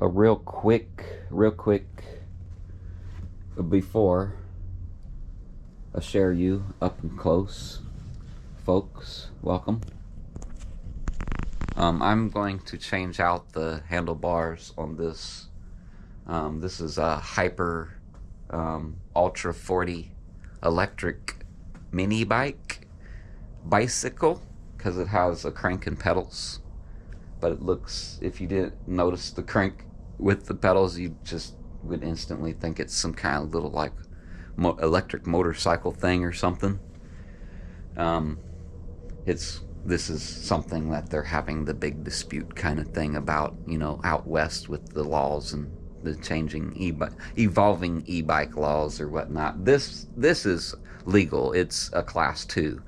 a real quick before I share you up and close, folks. Welcome. I'm going to change out the handlebars on this. This is a Hyper Ultra 40 electric mini bicycle, because it has a crank and pedals. But it looks, if you didn't notice the crank with the pedals, you just would instantly think it's some kind of little like electric motorcycle thing or something. This is something that they're having the big dispute kind of thing about, you know, out west with the laws and the changing evolving e-bike laws or whatnot. This is legal. It's a class 2,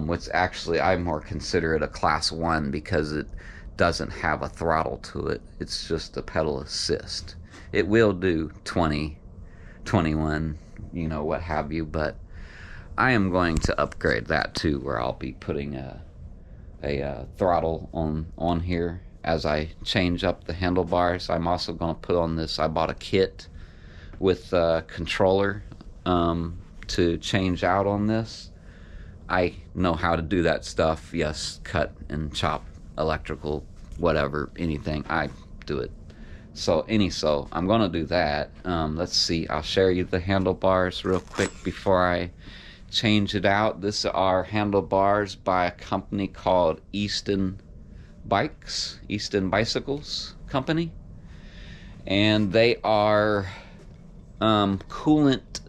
which actually I more consider it a class 1 because it doesn't have a throttle to it. It's just a pedal assist. It will do 20, 21, you know, what have you, but I am going to upgrade that too, where I'll be putting a throttle on here as I change up the handlebars. I'm also going to put on this, I bought a kit with a controller to change out on this. I know how to do that stuff. Yes, cut and chop, electrical, whatever, anything, I do it. So anyso, I'm going to do that. Let's see, I'll share you the handlebars real quick before I change it out. This are handlebars by a company called Easton Bicycles Company, and they are coolant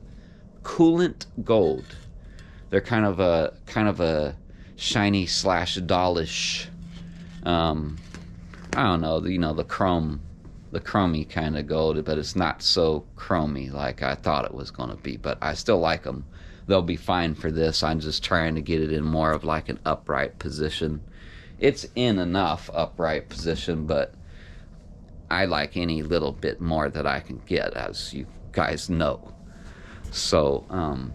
gold. They're kind of a shiny slash dollish, I don't know, you know, the chromy kind of gold, but it's not so chromy like I thought it was going to be, but I still like them. They'll be fine for this. I'm just trying to get it in more of like an upright position. It's in enough upright position, but I like any little bit more that I can get, as you guys know. So I'm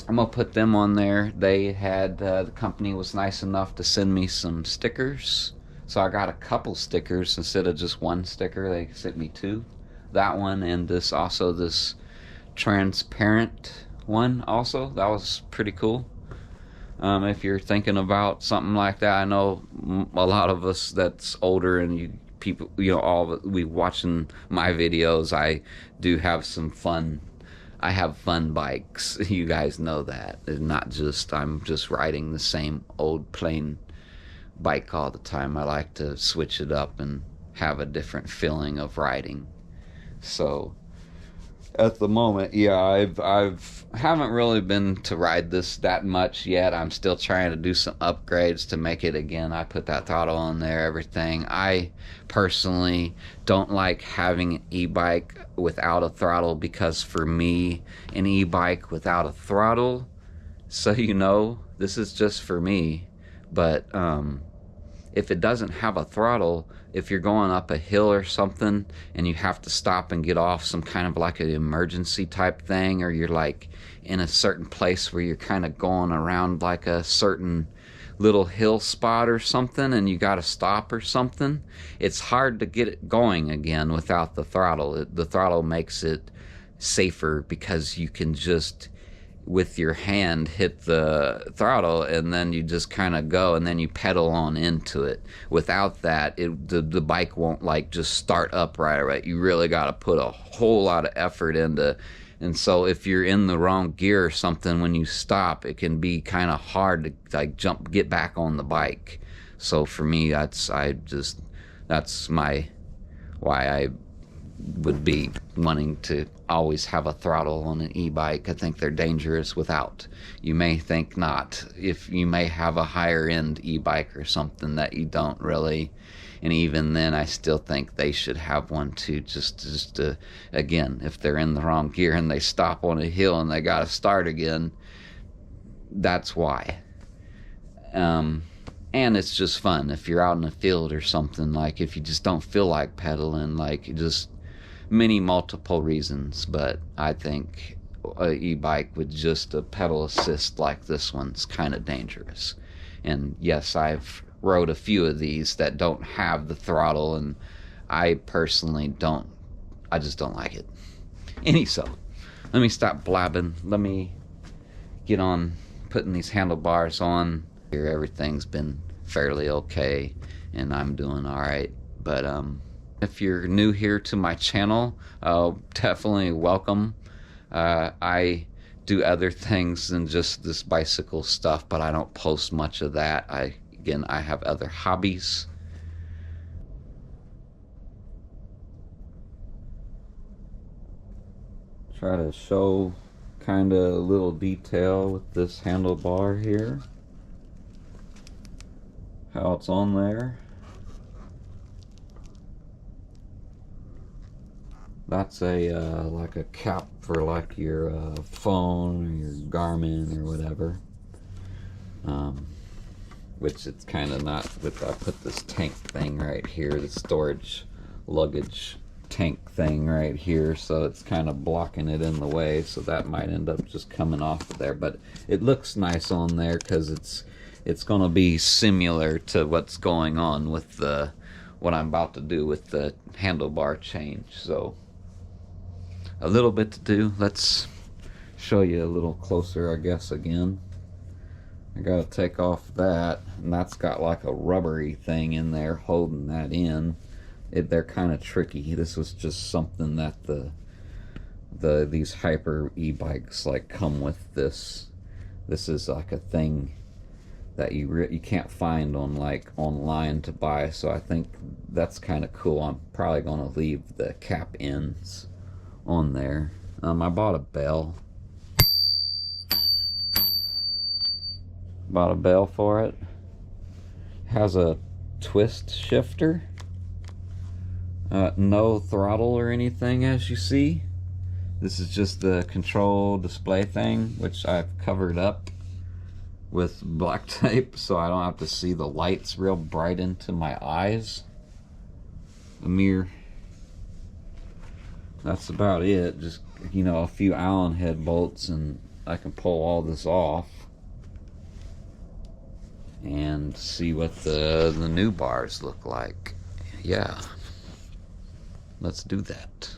gonna put them on there. They had the company was nice enough to send me some stickers, so I got a couple stickers instead of just one sticker. They sent me 2, that one and this transparent one also. That was pretty cool. If you're thinking about something like that, I know a lot of us that's older and you people, you know, we watching my videos, I do have some fun. I have fun bikes. You guys know that. It's not just I'm just riding the same old plain bike all the time. I like to switch it up and have a different feeling of riding. So at the moment, yeah, I've haven't really been to ride this that much yet. I'm still trying to do some upgrades to make it again. I put that throttle on there, everything. I personally don't like having an e-bike without a throttle, because for me, an e-bike without a throttle, so you know, this is just for me, but if it doesn't have a throttle, if you're going up a hill or something and you have to stop and get off some kind of like an emergency type thing, or you're like in a certain place where you're kind of going around like a certain little hill spot or something and you got to stop or something, it's hard to get it going again without the throttle. The throttle makes it safer because you can just with your hand hit the throttle and then you just kind of go and then you pedal on into it. Without that, the bike won't like just start up right away. You really got to put a whole lot of effort into, and so if you're in the wrong gear or something, when you stop, it can be kind of hard to like get back on the bike. So for me, that's why I would be wanting to always have a throttle on an e-bike. I think they're dangerous without. You may think not. If you may have a higher end e-bike or something that you don't really, and even then I still think they should have one too, just to, again, if they're in the wrong gear and they stop on a hill and they got to start again, that's why. And it's just fun if you're out in the field or something, like if you just don't feel like pedaling, like just multiple reasons. But I think a e-bike with just a pedal assist like this one's kind of dangerous. And yes, I've rode a few of these that don't have the throttle, and I personally don't, I just don't like it. Anyso, let me stop blabbing. Let me get on putting these handlebars on. Here everything's been fairly okay and I'm doing alright. But if you're new here to my channel, definitely welcome. I do other things than just this bicycle stuff, but I don't post much of that. I have other hobbies. Try to show kind of a little detail with this handlebar here, how it's on there. That's a like a cap for like your phone or your Garmin or whatever, which it's kind of not. With I put this tank thing right here, the storage luggage tank thing right here, so it's kind of blocking it in the way, so that might end up just coming off of there. But it looks nice on there because it's going to be similar to what's going on with the what I'm about to do with the handlebar change. So a little bit to do. Let's show you a little closer, I guess. Again, I gotta take off that, and that's got like a rubbery thing in there holding that in. They're kind of tricky. This was just something that these hyper e-bikes like come with. This is like a thing that you can't find on like online to buy, so I think that's kind of cool. I'm probably gonna leave the cap ends on there. I bought a bell. Bought a bell for it. Has a twist shifter. No throttle or anything, as you see. This is just the control display thing, which I've covered up with black tape so I don't have to see the lights real bright into my eyes. A mirror. That's about it. Just, you know, a few Allen head bolts and I can pull all this off and see what the new bars look like. Yeah, let's do that.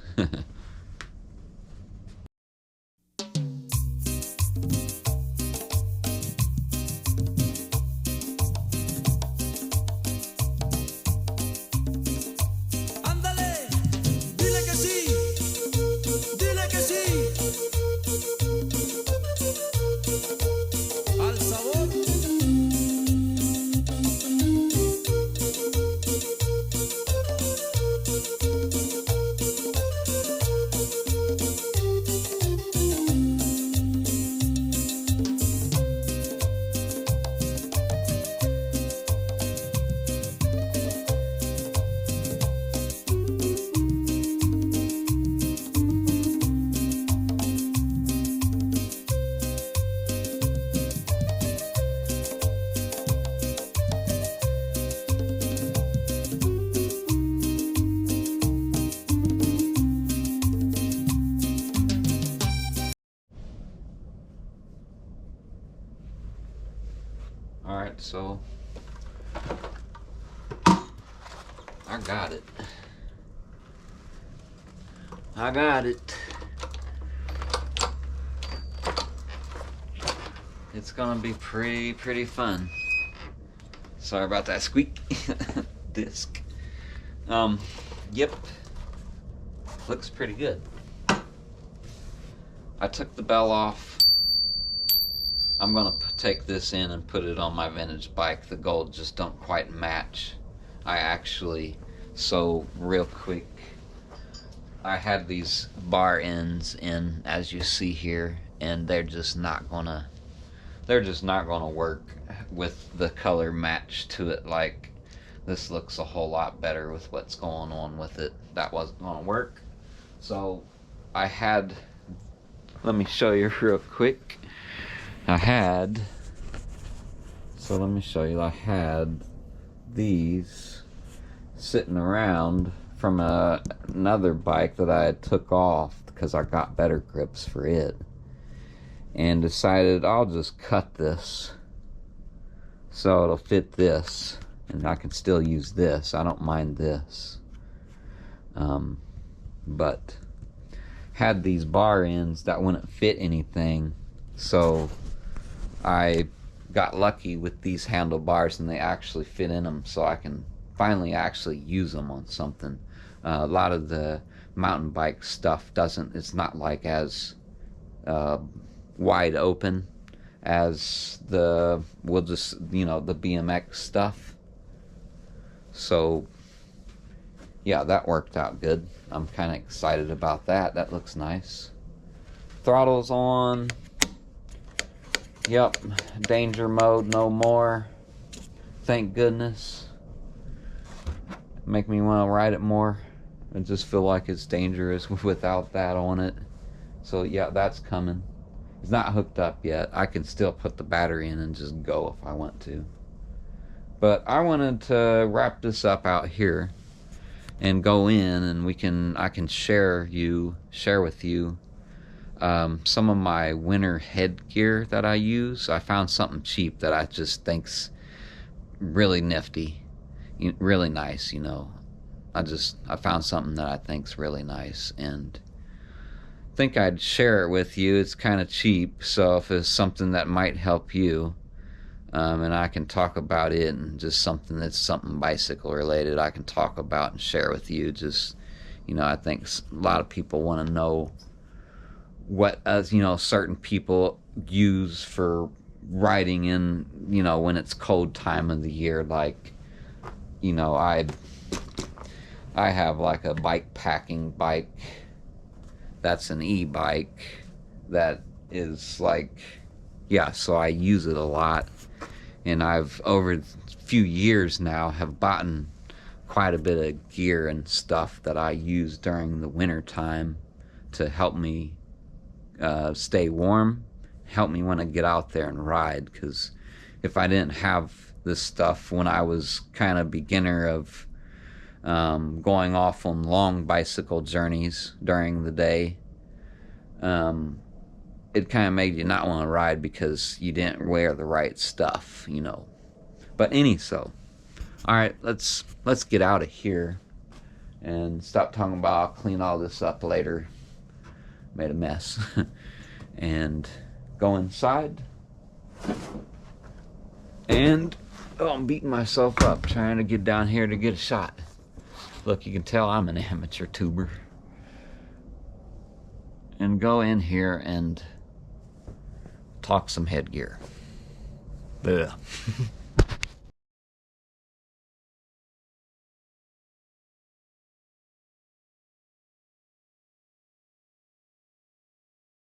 Alright, so I got it. I got it. It's gonna be pretty fun. Sorry about that squeak. Disc. Yep. Looks pretty good. I took the bell off. I'm gonna take this in and put it on my vintage bike. The gold just don't quite match. I actually, so real quick, I had these bar ends in, as you see here, and they're just not gonna work with the color match to it. Like, this looks a whole lot better with what's going on with it. That wasn't gonna work. So I had, let me show you real quick. I had these sitting around from another bike that I took off because I got better grips for it, and decided I'll just cut this so it'll fit this, and I can still use this. I don't mind this. But had these bar ends that wouldn't fit anything, so I got lucky with these handlebars and they actually fit in them, so I can finally actually use them on something. A lot of the mountain bike stuff it's not like as wide open as the the BMX stuff. So yeah, that worked out good. I'm kind of excited about that. That looks nice. Throttle's on. Yep, danger mode no more. Thank goodness. Make me want to ride it more. I just feel like it's dangerous without that on it. So yeah, that's coming. It's not hooked up yet. I can still put the battery in and just go if I want to. But I wanted to wrap this up out here and go in, and I can share with you some of my winter headgear that I use. I found something cheap that I just think's really nifty, really nice. I found something that I think's really nice, and think I'd share it with you. It's kind of cheap, so if it's something that might help you, and I can talk about it, and just something bicycle related, I can talk about and share with you. Just, I think a lot of people want to know what certain people use for riding in, when it's cold time of the year. Like, I have like a bike packing bike that's an e-bike that is like, yeah, so I use it a lot, and I've over a few years now have bought quite a bit of gear and stuff that I use during the winter time to help me stay warm, help me when I get out there and ride. Because if I didn't have this stuff when I was kind of beginner of going off on long bicycle journeys during the day, it kind of made you not want to ride because you didn't wear the right stuff, But anyso, all right, let's get out of here and stop talking about I'll clean all this up later. Made a mess. And go inside. And I'm beating myself up trying to get down here to get a shot. Look, you can tell I'm an amateur tuber. And go in here and talk some headgear. Ugh.